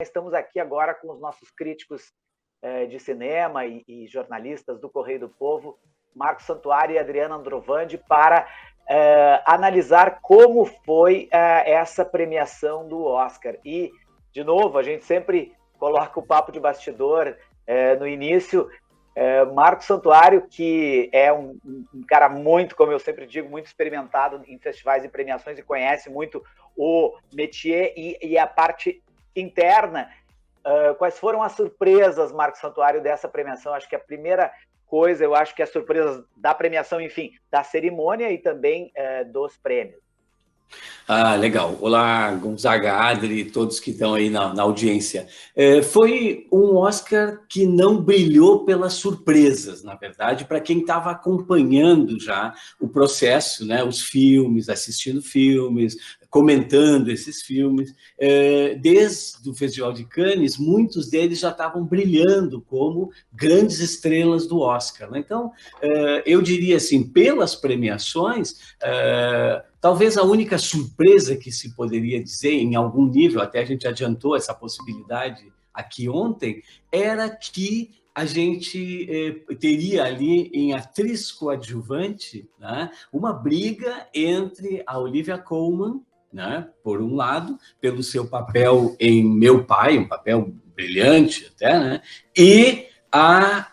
Estamos aqui agora com os nossos críticos de cinema e jornalistas do Correio do Povo, Marcos Santuário e Adriana Androvandi, para analisar como foi essa premiação do Oscar. E, de novo, a gente sempre coloca o papo de bastidor no início. Marcos Santuário, que é um cara muito, como eu sempre digo, muito experimentado em festivais e premiações e conhece muito o métier e a parte interna. Quais foram as surpresas, Marcos Santuário, dessa premiação? Acho que a primeira coisa, eu acho que as surpresas da premiação, enfim, da cerimônia e também dos prêmios. Legal. Olá, Gonzaga, Adri, todos que estão aí na audiência. Foi um Oscar que não brilhou pelas surpresas, na verdade, para quem estava acompanhando já o processo, né, os filmes, assistindo filmes, comentando esses filmes. Desde o Festival de Cannes, muitos deles já estavam brilhando como grandes estrelas do Oscar, né? Então, eu diria assim, pelas premiações, talvez a única surpresa que se poderia dizer, em algum nível, até a gente adiantou essa possibilidade aqui ontem, era que a gente teria ali em atriz coadjuvante, né, uma briga entre a Olivia Colman, né, por um lado, pelo seu papel em Meu Pai, um papel brilhante até, né, e a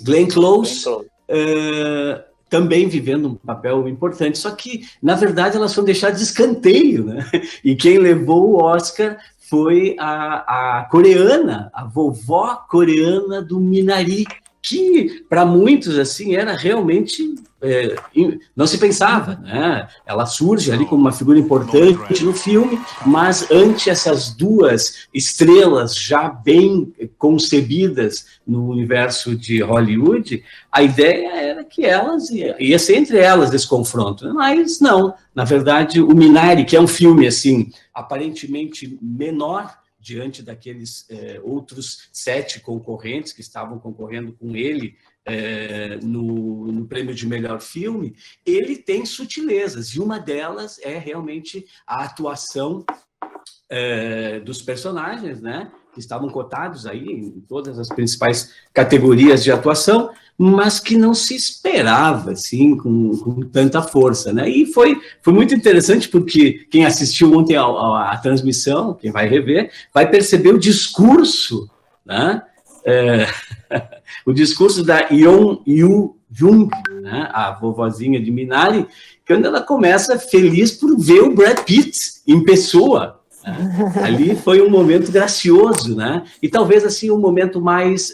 Glenn Close, também vivendo um papel importante, só que, na verdade, elas foram deixadas de escanteio, né? E quem levou o Oscar foi a coreana, a vovó coreana do Minari, que, para muitos, assim, era realmente... não se pensava, né? Ela surge ali como uma figura importante no filme, mas ante essas duas estrelas já bem concebidas no universo de Hollywood, a ideia era que elas ia ser entre elas esse confronto, mas não. Na verdade, o Minari, que é um filme assim aparentemente menor diante daqueles outros 7 concorrentes que estavam concorrendo com ele no prêmio de melhor filme, ele tem sutilezas, e uma delas é realmente a atuação dos personagens, né, que estavam cotados aí em todas as principais categorias de atuação, mas que não se esperava, assim, com tanta força, né? E foi muito interessante, porque quem assistiu ontem à transmissão, quem vai rever, vai perceber o discurso, né? O discurso da Yeon Yu-jung, né, a vovozinha de Minari, quando ela começa feliz por ver o Brad Pitt em pessoa. Ali foi um momento gracioso, né? E talvez assim um momento mais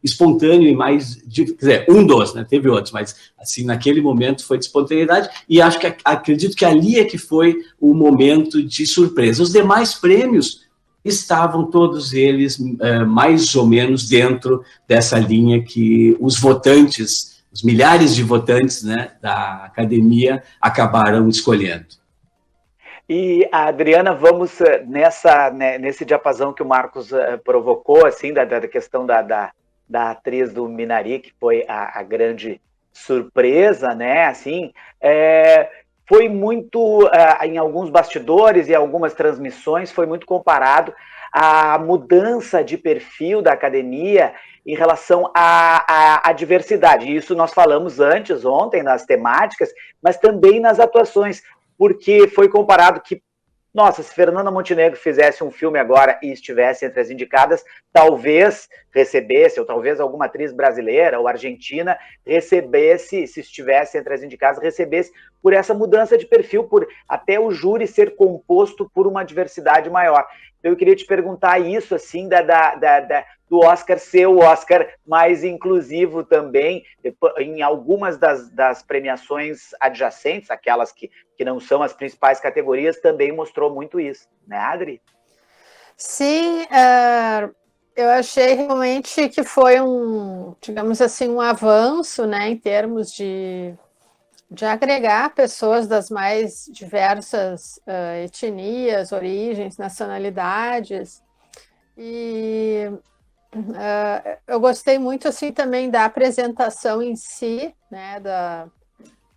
espontâneo e mais, quer dizer, um dos, né? Teve outros, mas assim naquele momento foi de espontaneidade, e acredito que ali é que foi o momento de surpresa. Os demais prêmios estavam todos eles mais ou menos dentro dessa linha que os votantes, os milhares de votantes, né, da academia acabaram escolhendo. E, Adriana, vamos nesse diapasão que o Marcos provocou, assim, da questão da atriz do Minari, que foi a grande surpresa, né? Assim, foi muito, em alguns bastidores e algumas transmissões, foi muito comparado à mudança de perfil da academia em relação à diversidade. Isso nós falamos antes, ontem, nas temáticas, mas também nas atuações, porque foi comparado que, nossa, se Fernanda Montenegro fizesse um filme agora e estivesse entre as indicadas, talvez recebesse, ou talvez alguma atriz brasileira ou argentina recebesse, se estivesse entre as indicadas, recebesse por essa mudança de perfil, por até o júri ser composto por uma diversidade maior. Então, eu queria te perguntar isso, assim, do Oscar ser o Oscar mais inclusivo também, em algumas das premiações adjacentes, aquelas que não são as principais categorias, também mostrou muito isso, né, Adri? Sim, eu achei realmente que foi digamos assim, um avanço, né, em termos de agregar pessoas das mais diversas etnias, origens, nacionalidades. E eu gostei muito assim também da apresentação em si, né, da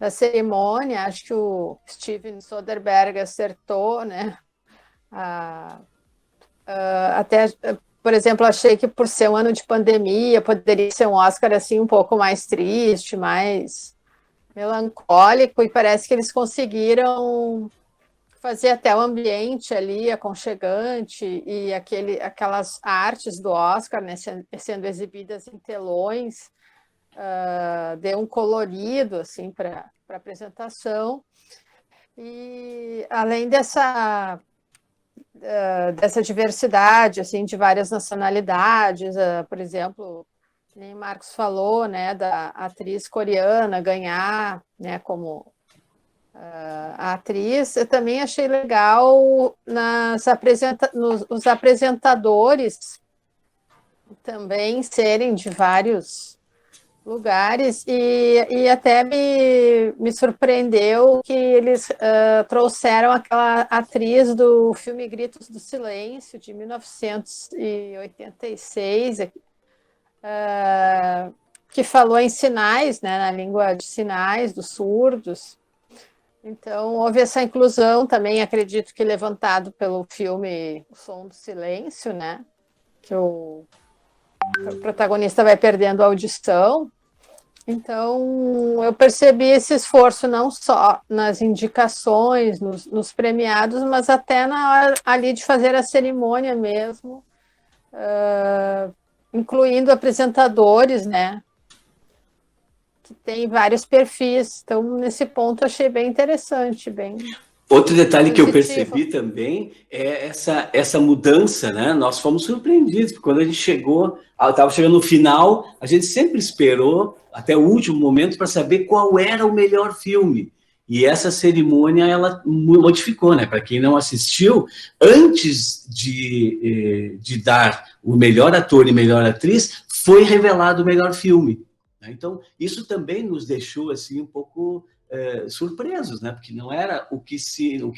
cerimônia. Acho que o Steven Soderbergh acertou, né, Até, por exemplo, achei que por ser um ano de pandemia, poderia ser um Oscar assim um pouco mais triste, mais melancólico, e parece que eles conseguiram fazer até o ambiente ali aconchegante, e aquelas artes do Oscar, né, sendo exibidas em telões, deu um colorido assim para a apresentação. E além dessa diversidade assim de várias nacionalidades, por exemplo, nem Marcos falou, né, da atriz coreana ganhar, né, como a atriz. Eu também achei legal os apresentadores também serem de vários lugares, e até me surpreendeu que eles trouxeram aquela atriz do filme Gritos do Silêncio, de 1986, que falou em sinais, né, na língua de sinais dos surdos. Então, houve essa inclusão também, acredito que levantado pelo filme O Som do Silêncio, né, que o protagonista vai perdendo a audição. Então, eu percebi esse esforço não só nas indicações, nos premiados, mas até na hora ali de fazer a cerimônia mesmo, incluindo apresentadores, né, que tem vários perfis. Então, nesse ponto, eu achei bem interessante, bem... Outro detalhe que eu percebi também é essa mudança, né? Nós fomos surpreendidos, porque quando a gente chegou, estava chegando no final, a gente sempre esperou até o último momento para saber qual era o melhor filme. E essa cerimônia, ela modificou, né? Para quem não assistiu, antes de dar o melhor ator e melhor atriz, foi revelado o melhor filme. Né? Então, isso também nos deixou assim um pouco... surpresos, né? Porque não era o que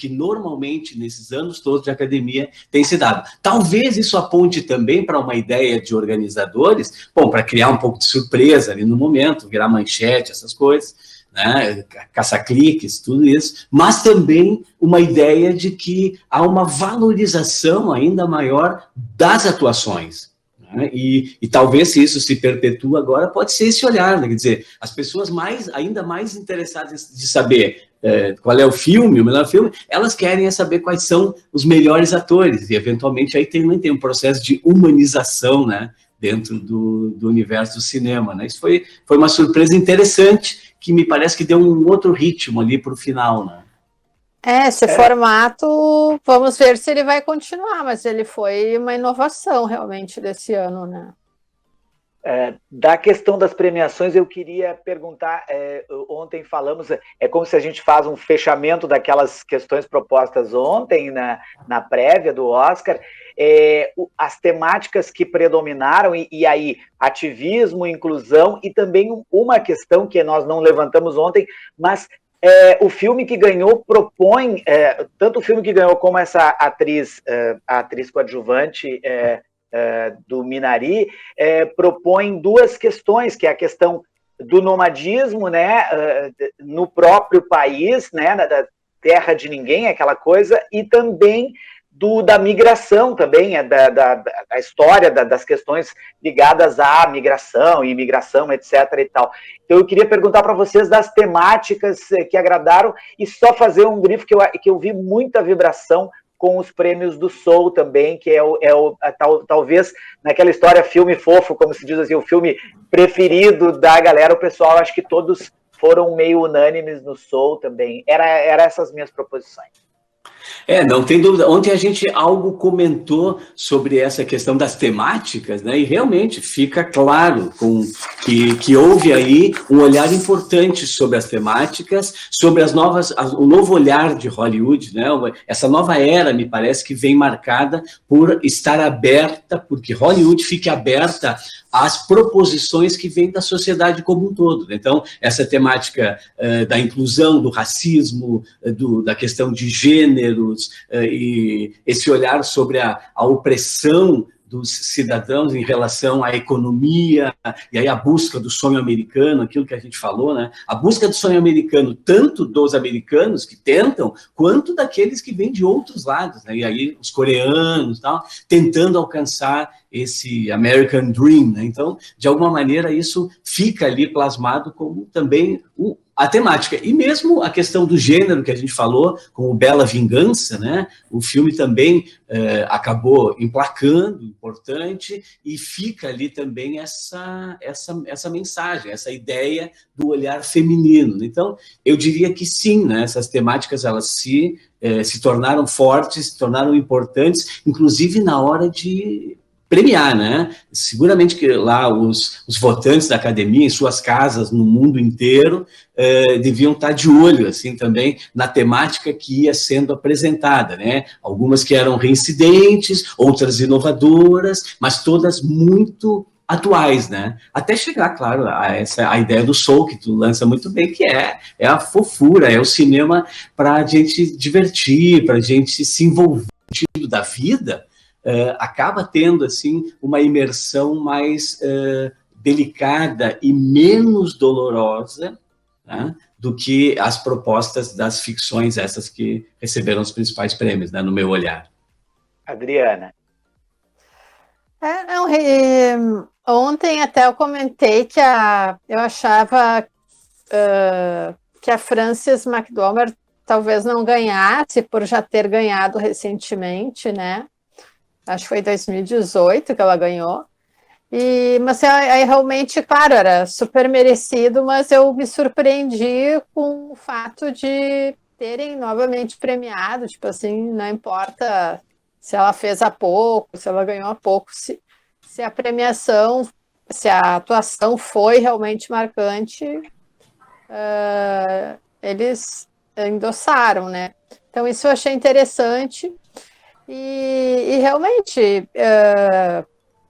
normalmente nesses anos todos de academia tem se dado. Talvez isso aponte também para uma ideia de organizadores, bom, para criar um pouco de surpresa ali no momento, virar manchete, essas coisas, né? Caça-cliques, tudo isso, mas também uma ideia de que há uma valorização ainda maior das atuações. E talvez se isso se perpetua agora, pode ser esse olhar, né? Quer dizer, as pessoas ainda mais interessadas de saber qual é o filme, o melhor filme, elas querem saber quais são os melhores atores, e eventualmente aí tem um processo de humanização, né, dentro do universo do cinema, né? Isso foi uma surpresa interessante, que me parece que deu um outro ritmo ali para o final, né? Esse formato, vamos ver se ele vai continuar, mas ele foi uma inovação realmente desse ano, né? Da questão das premiações, eu queria perguntar, ontem falamos, é como se a gente faz um fechamento daquelas questões propostas ontem na prévia do Oscar, as temáticas que predominaram, e aí ativismo, inclusão, e também uma questão que nós não levantamos ontem, mas o filme que ganhou propõe, tanto o filme que ganhou como essa atriz, a atriz coadjuvante do Minari, propõe duas questões, que é a questão do nomadismo, né, no próprio país, né, da terra de ninguém, aquela coisa, e também da migração também, da história das questões ligadas à migração, imigração, etc. e tal. Então, eu queria perguntar para vocês das temáticas que agradaram, e só fazer um grifo que eu vi muita vibração com os prêmios do Soul também, que talvez naquela história filme fofo, como se diz assim, o filme preferido da galera, o pessoal, acho que todos foram meio unânimes no Soul também. Era essas minhas proposições. Não tem dúvida. Ontem a gente algo comentou sobre essa questão das temáticas, né? E realmente fica claro que houve aí um olhar importante sobre as temáticas, sobre o novo olhar de Hollywood, né? Essa nova era, me parece, que vem marcada por estar aberta, porque Hollywood fique aberta às proposições que vêm da sociedade como um todo. Então, essa temática da inclusão, do racismo, da questão de gêneros, e esse olhar sobre a opressão dos cidadãos em relação à economia, e aí a busca do sonho americano, aquilo que a gente falou, né? A busca do sonho americano, tanto dos americanos que tentam, quanto daqueles que vêm de outros lados, né? E aí os coreanos, tal, tentando alcançar esse American Dream, né? Então, de alguma maneira, isso fica ali plasmado como também a temática. E mesmo a questão do gênero que a gente falou, como Bela Vingança, né? O filme também acabou emplacando, importante, e fica ali também essa mensagem, essa ideia do olhar feminino. Então, eu diria que sim, né? Essas temáticas, elas se tornaram fortes, se tornaram importantes, inclusive na hora de premiar, né? Seguramente que lá os votantes da academia, em suas casas, no mundo inteiro, deviam estar de olho, assim, também, na temática que ia sendo apresentada, né? Algumas que eram reincidentes, outras inovadoras, mas todas muito atuais, né? Até chegar, claro, a ideia do soul, que tu lança muito bem, que é a fofura, é o cinema para a gente divertir, para a gente se envolver da vida, acaba tendo, assim, uma imersão mais delicada e menos dolorosa, né, do que as propostas das ficções, essas que receberam os principais prêmios, né, no meu olhar. Adriana. Ontem até eu comentei que eu achava que a Frances McDormand talvez não ganhasse por já ter ganhado recentemente, né? Acho que foi em 2018 que ela ganhou. Mas aí realmente, claro, era super merecido, mas eu me surpreendi com o fato de terem novamente premiado, tipo assim, não importa se ela fez há pouco, se ela ganhou há pouco, se a premiação, se a atuação foi realmente marcante, eles endossaram, né? Então isso eu achei interessante e realmente,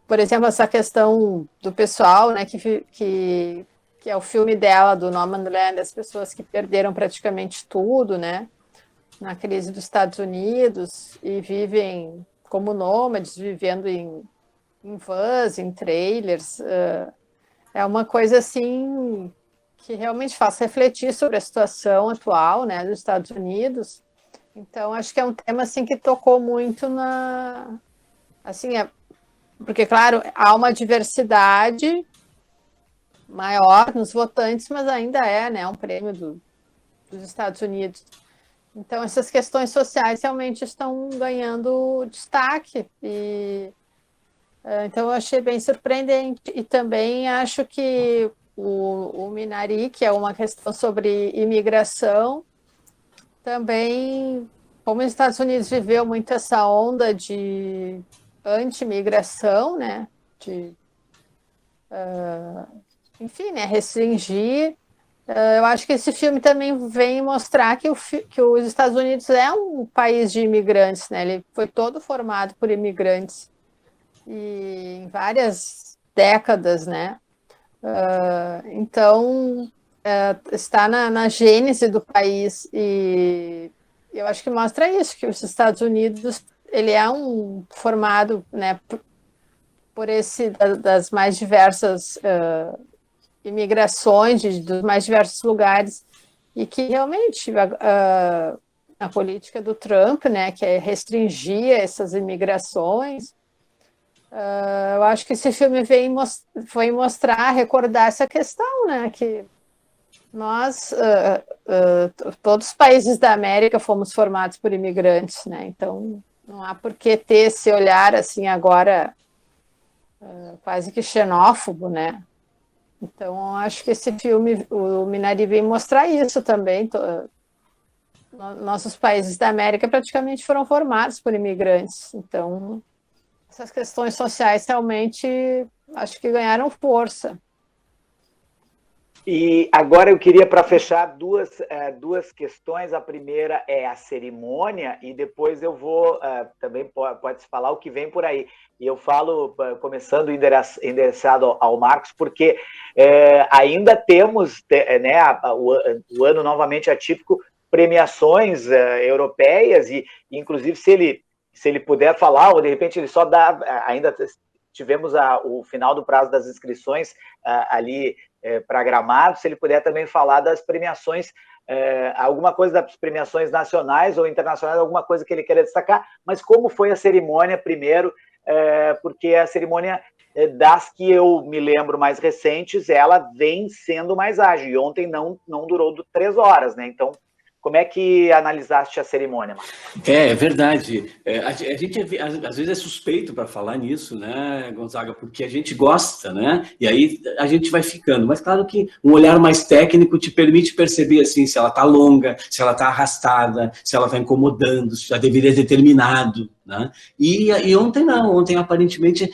por exemplo, essa questão do pessoal, né, que é o filme dela, do No Man's Land, as pessoas que perderam praticamente tudo, né, na crise dos Estados Unidos e vivem como nômades, vivendo em vans, em trailers, é uma coisa assim que realmente faz refletir sobre a situação atual, né, dos Estados Unidos. Então, acho que é um tema assim que tocou muito assim, porque, claro, há uma diversidade maior nos votantes, mas ainda é, né, um prêmio dos Estados Unidos. Então, essas questões sociais realmente estão ganhando destaque. Então, eu achei bem surpreendente. E também acho que o Minari, que é uma questão sobre imigração, também, como os Estados Unidos viveu muito essa onda de anti-imigração, né, enfim, né, restringir. Eu acho que esse filme também vem mostrar que os Estados Unidos é um país de imigrantes, né? Ele foi todo formado por imigrantes e em várias décadas, né? Então, está na gênese do país e eu acho que mostra isso, que os Estados Unidos ele é formado, né, por das mais diversas imigrações dos mais diversos lugares e que realmente a política do Trump, né, que é restringir essas imigrações, eu acho que esse filme foi mostrar, recordar essa questão, né, que nós, todos os países da América fomos formados por imigrantes, né, então não há por que ter esse olhar assim agora quase que xenófobo, né. Então, acho que esse filme, o Minari, vem mostrar isso também. Nossos países da América praticamente foram formados por imigrantes. Então, essas questões sociais realmente acho que ganharam força. E agora eu queria, para fechar, duas questões. A primeira é a cerimônia, e depois eu vou, também pode-se falar o que vem por aí. E eu falo, começando endereçado ao Marcos, porque ainda temos, né, o ano novamente atípico, premiações europeias, e inclusive se ele se ele puder falar, ou de repente ele só dá, ainda tivemos o final do prazo das inscrições ali para Gramado, se ele puder também falar das premiações, alguma coisa das premiações nacionais ou internacionais, alguma coisa que ele queira destacar, mas como foi a cerimônia primeiro, porque a cerimônia das que eu me lembro mais recentes, ela vem sendo mais ágil, e ontem não durou 3 horas, né? Então, como é que analisaste a cerimônia, Marcos? É verdade. A gente às vezes é suspeito para falar nisso, né, Gonzaga, porque a gente gosta, né? E aí a gente vai ficando. Mas claro que um olhar mais técnico te permite perceber assim, se ela está longa, se ela está arrastada, se ela está incomodando, se já deveria ter terminado, né? E ontem não, ontem aparentemente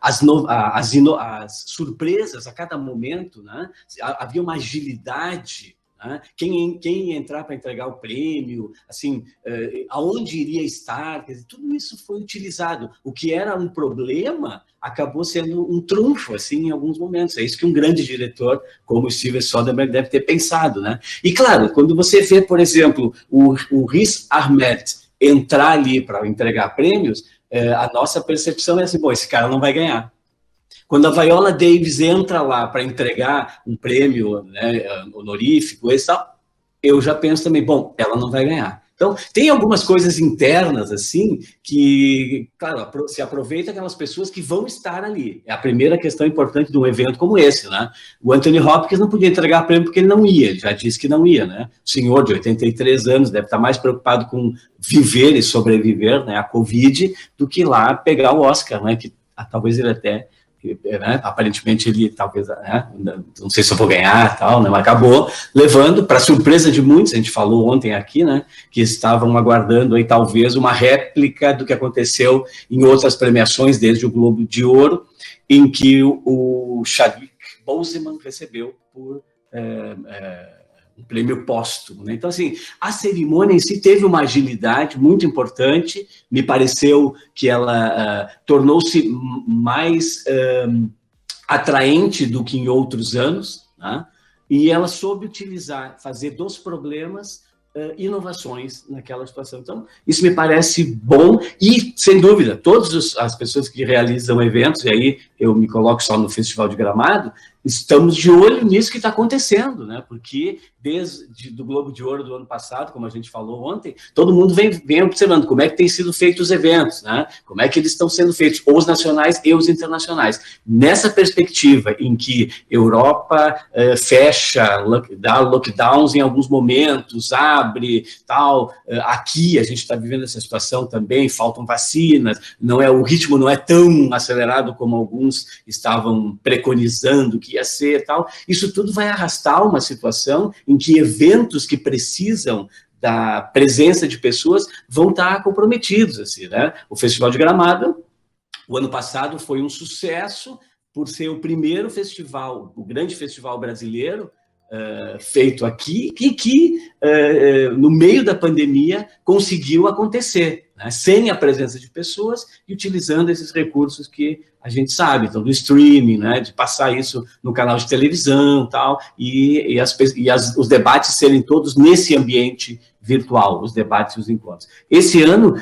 as surpresas a cada momento, né? Havia uma agilidade. Quem ia entrar para entregar o prêmio, assim, aonde iria estar, quer dizer, tudo isso foi utilizado. O que era um problema acabou sendo um trunfo, assim, em alguns momentos. É isso que um grande diretor como o Steven Soderbergh deve ter pensado, né? E claro, quando você vê, por exemplo, o Riz Ahmed entrar ali para entregar prêmios, a nossa percepção é assim, bom, esse cara não vai ganhar. Quando a Viola Davis entra lá para entregar um prêmio, né, honorífico, eu já penso também, bom, ela não vai ganhar. Então, tem algumas coisas internas, assim, que, claro, se aproveita aquelas pessoas que vão estar ali. É a primeira questão importante de um evento como esse, né? O Anthony Hopkins não podia entregar prêmio porque ele não ia, ele já disse que não ia, né? O senhor de 83 anos deve estar mais preocupado com viver e sobreviver, né, a Covid, do que lá pegar o Oscar, né? Que talvez ele até... Né? Aparentemente ele talvez, né? Não sei se eu vou ganhar, tal, né? Mas acabou levando, para surpresa de muitos, a gente falou ontem aqui, né? Que estavam aguardando aí talvez uma réplica do que aconteceu em outras premiações, desde o Globo de Ouro, em que o Chadwick Boseman recebeu por um prêmio póstumo, né? Então, assim, a cerimônia em si teve uma agilidade muito importante, me pareceu que ela tornou-se mais atraente do que em outros anos, né? E ela soube utilizar, fazer dos problemas inovações naquela situação. Então, isso me parece bom e, sem dúvida, todas as pessoas que realizam eventos, e aí eu me coloco só no Festival de Gramado, estamos de olho nisso que está acontecendo, né? Porque desde do Globo de Ouro do ano passado, como a gente falou ontem, todo mundo vem observando como é que têm sido feitos os eventos, né? Como é que eles estão sendo feitos, os nacionais e os internacionais. Nessa perspectiva em que Europa fecha, dá lockdowns em alguns momentos, abre, tal, aqui a gente está vivendo essa situação também, faltam vacinas, o ritmo não é tão acelerado como alguns estavam preconizando que ia ser, tal. Isso tudo vai arrastar uma situação em que eventos que precisam da presença de pessoas vão estar comprometidos, assim, né? O Festival de Gramado, o ano passado, foi um sucesso por ser o primeiro festival, o grande festival brasileiro, feito aqui, e que, no meio da pandemia, conseguiu acontecer, né? Sem a presença de pessoas e utilizando esses recursos que a gente sabe, então, do streaming, né? De passar isso no canal de televisão, tal, e os debates serem todos nesse ambiente virtual, os debates e os encontros. Esse ano,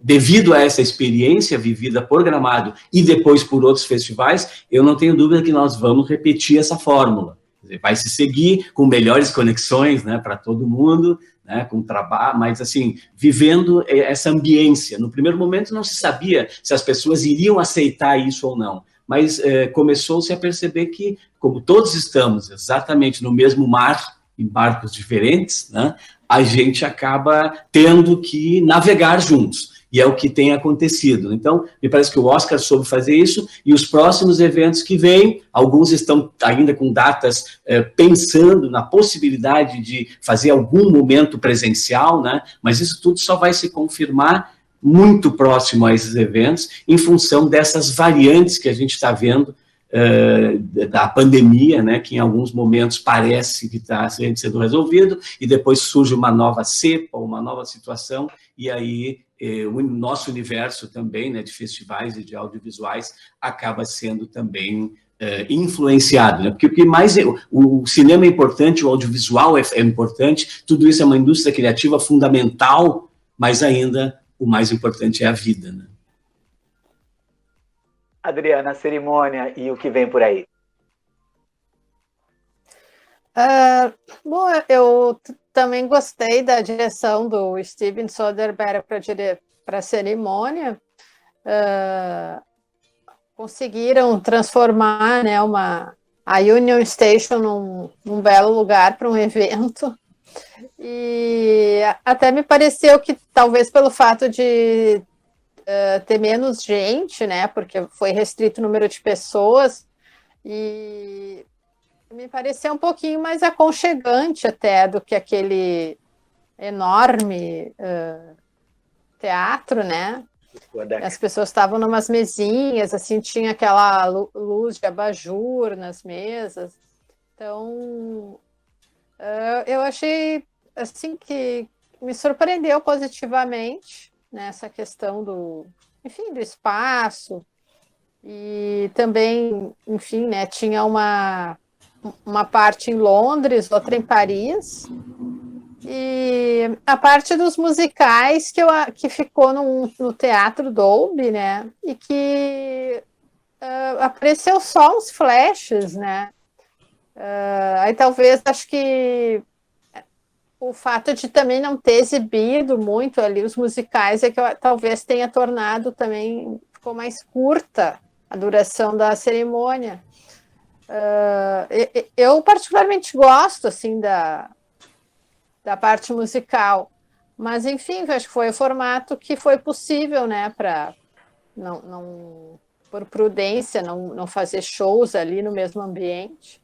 devido a essa experiência vivida por Gramado e depois por outros festivais, eu não tenho dúvida que nós vamos repetir essa fórmula. Vai se seguir com melhores conexões, né, para todo mundo, né, com trabalho, mas assim, vivendo essa ambiência. No primeiro momento não se sabia se as pessoas iriam aceitar isso ou não, mas começou-se a perceber que, como todos estamos exatamente no mesmo mar, em barcos diferentes, né, a gente acaba tendo que navegar juntos. E é o que tem acontecido. Então, me parece que o Oscar soube fazer isso, e os próximos eventos que vêm, alguns estão ainda com datas pensando na possibilidade de fazer algum momento presencial, né? Mas isso tudo só vai se confirmar muito próximo a esses eventos, em função dessas variantes que a gente está vendo da pandemia, né, que em alguns momentos parece que está sendo resolvido, e depois surge uma nova cepa, uma nova situação, e aí o nosso universo também, né, de festivais e de audiovisuais acaba sendo também influenciado, né? Porque o que mais o cinema é importante, o audiovisual é importante, tudo isso é uma indústria criativa fundamental, mas ainda o mais importante é a vida, né? Adriana, a cerimônia e o que vem por aí. Bom, eu também gostei da direção do Steven Soderbergh para a cerimônia. Conseguiram transformar, né, a Union Station num belo lugar para um evento. E até me pareceu que talvez pelo fato de ter menos gente, né, porque foi restrito o número de pessoas, e me pareceu um pouquinho mais aconchegante até do que aquele enorme teatro, né? As pessoas estavam numas mesinhas, assim, tinha aquela luz de abajur nas mesas. Então, eu achei, assim, que me surpreendeu positivamente nessa questão do espaço. E também, enfim, né, tinha uma parte em Londres, outra em Paris, e a parte dos musicais que ficou no Teatro Dolby, né, e que apareceu só uns flashes, né, aí talvez, acho que o fato de também não ter exibido muito ali os musicais é que talvez tenha tornado também, ficou mais curta a duração da cerimônia. Eu particularmente gosto, assim, da parte musical, mas enfim, acho que foi o formato que foi possível, né, para não por prudência, não fazer shows ali no mesmo ambiente.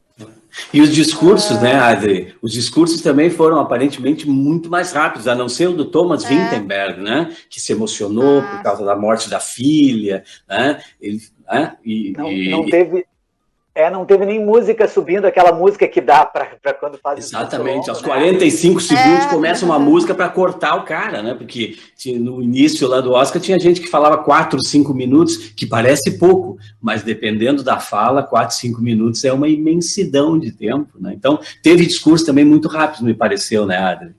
E os discursos, né, Adri? Os discursos também foram aparentemente muito mais rápidos, a não ser o do Thomas Vinterberg, né, que se emocionou por causa da morte da filha, né? Ele, não teve nem música subindo, aquela música que dá para quando faz. Exatamente, aos 45 segundos começa uma música para cortar o cara, né? Porque no início lá do Oscar tinha gente que falava 4, 5 minutos, que parece pouco, mas dependendo da fala, 4, 5 minutos é uma imensidão de tempo, né? Então, teve discurso também muito rápido, me pareceu, né, Adri?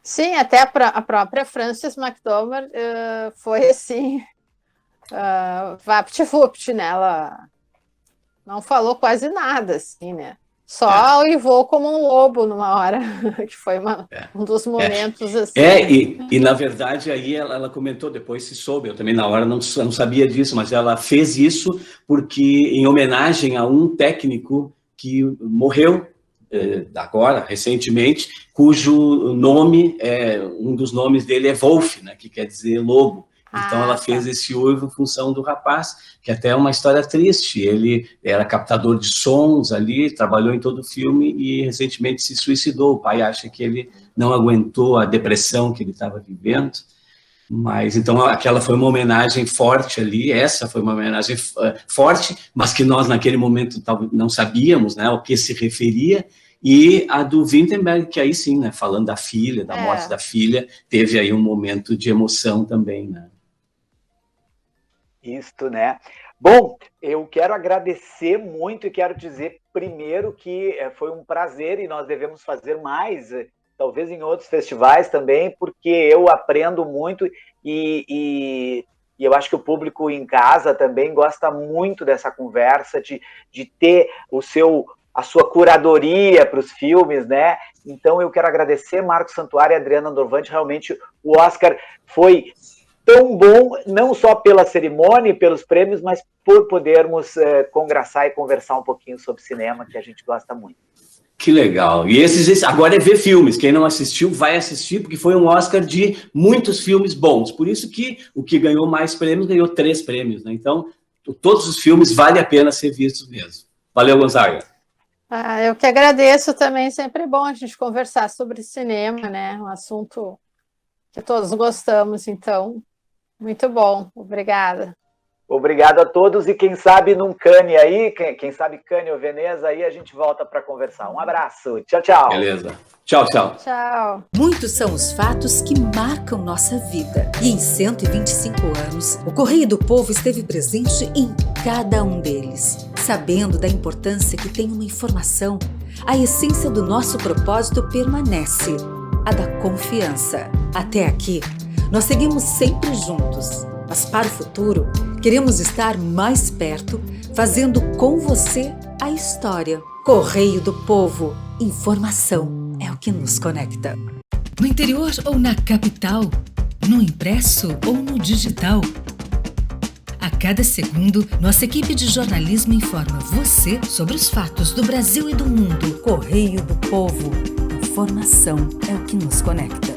Sim, até a própria Frances McDormand foi assim, vapt-vupt, né? Ela não falou quase nada, assim, né? Só uivou como um lobo numa hora, que foi um dos momentos, assim. E na verdade, aí ela comentou, depois se soube, eu também na hora não sabia disso, mas ela fez isso porque, em homenagem a um técnico que morreu agora, recentemente, cujo nome, um dos nomes dele é Wolf, né? Que quer dizer lobo. Então ela fez esse uivo em função do rapaz, que até é uma história triste. Ele era captador de sons ali, trabalhou em todo o filme e recentemente se suicidou. O pai acha que ele não aguentou a depressão que ele estava vivendo. Mas então aquela foi uma homenagem forte ali, essa foi uma homenagem forte, mas que nós naquele momento não sabíamos, né, ao que se referia. E a do Vinterberg, que aí sim, né, falando da filha, da morte da filha, teve aí um momento de emoção também, né? Isto, né? Bom, eu quero agradecer muito e quero dizer primeiro que foi um prazer e nós devemos fazer mais, talvez em outros festivais também, porque eu aprendo muito e eu acho que o público em casa também gosta muito dessa conversa, de ter a sua curadoria para os filmes, né? Então eu quero agradecer Marcos Santuário e Adriana Norvante, realmente o Oscar foi tão bom, não só pela cerimônia e pelos prêmios, mas por podermos conversar e conversar um pouquinho sobre cinema, que a gente gosta muito. Que legal. E agora é ver filmes. Quem não assistiu, vai assistir, porque foi um Oscar de muitos filmes bons. Por isso que o que ganhou mais prêmios, ganhou 3 prêmios, né? Então, todos os filmes vale a pena ser vistos mesmo. Valeu, Gonzaga. Eu que agradeço também, sempre é bom a gente conversar sobre cinema, né? Um assunto que todos gostamos, então, muito bom. Obrigada. Obrigado a todos e quem sabe num Cannes aí, quem sabe Cannes ou Veneza aí, a gente volta para conversar. Um abraço. Tchau, tchau. Beleza. Tchau, tchau. Tchau. Muitos são os fatos que marcam nossa vida. E em 125 anos, o Correio do Povo esteve presente em cada um deles. Sabendo da importância que tem uma informação, a essência do nosso propósito permanece, a da confiança. Até aqui, nós seguimos sempre juntos. Mas para o futuro, queremos estar mais perto, fazendo com você a história. Correio do Povo. Informação é o que nos conecta. No interior ou na capital, no impresso ou no digital. A cada segundo, nossa equipe de jornalismo informa você sobre os fatos do Brasil e do mundo. Correio do Povo. Informação é o que nos conecta.